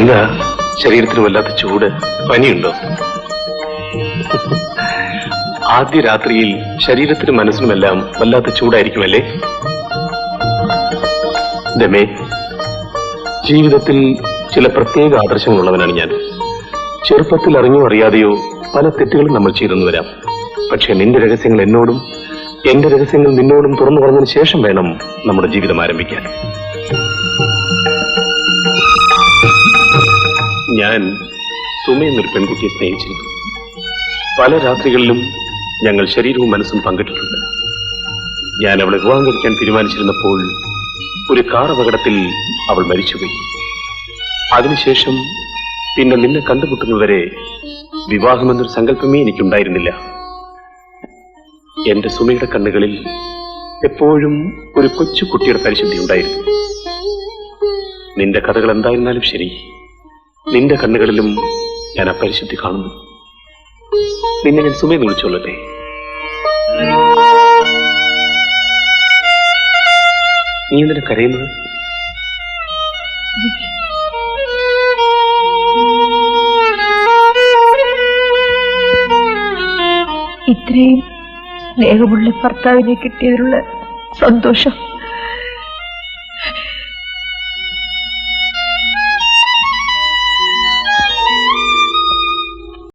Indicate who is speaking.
Speaker 1: എന്താ ശരീരത്തിന് വല്ലാത്ത ചൂട്? പനിയുണ്ടോ? ആദ്യ രാത്രിയിൽ ശരീരത്തിനും മനസ്സിനുമെല്ലാം വല്ലാത്ത ചൂടായിരിക്കുമല്ലേ? ദമേ, ജീവിതത്തിൽ ചില പ്രത്യേക ആദർശങ്ങളുള്ളവനാണ് ഞാൻ. ചെറുപ്പത്തിൽ അറിഞ്ഞോ അറിയാതെയോ പല തെറ്റുകളും നമ്മൾ ചെയ്തെന്ന് വരാം. പക്ഷെ നിന്റെ രഹസ്യങ്ങൾ എന്നോടും എന്റെ രഹസ്യങ്ങൾ നിന്നോടും തുറന്നു പറഞ്ഞതിന് ശേഷം വേണം നമ്മുടെ ജീവിതം ആരംഭിക്കാൻ. ഞാൻ സുമ എന്നൊരു പെൺകുട്ടിയെ സ്നേഹിച്ചിരുന്നു. പല രാത്രികളിലും ഞങ്ങൾ ശരീരവും മനസ്സും പങ്കിട്ടിട്ടുണ്ട്. ഞാൻ അവളെ വിവാഹം കഴിക്കാൻ തീരുമാനിച്ചിരുന്നപ്പോൾ ഒരു കാർ അപകടത്തിൽ അവൾ മരിച്ചുപോയി. അതിനുശേഷം പിന്നെ നിന്നെ കണ്ടുമുട്ടുന്നവരെ വിവാഹമെന്നൊരു സങ്കല്പമേ എനിക്കുണ്ടായിരുന്നില്ല. എന്റെ സുമയുടെ കണ്ണുകളിൽ എപ്പോഴും ഒരു കൊച്ചു കുട്ടിയുടെ പരിശുദ്ധി ഉണ്ടായിരുന്നു. നിന്റെ കഥകൾ എന്തായിരുന്നാലും ശരി, നിന്റെ കണ്ണുകളിലും ഞാൻ ആ പരിശുദ്ധി കാണുന്നു. നിന്നെ ഞാൻ സുമയെന്ന് വിളിച്ചോളട്ടെ? നീ എന്തിനാ കരയുന്നത്?
Speaker 2: ഇത്രയും സ്നേഹമുള്ള ഭർത്താവിനെ കിട്ടിയതിലുള്ള സന്തോഷം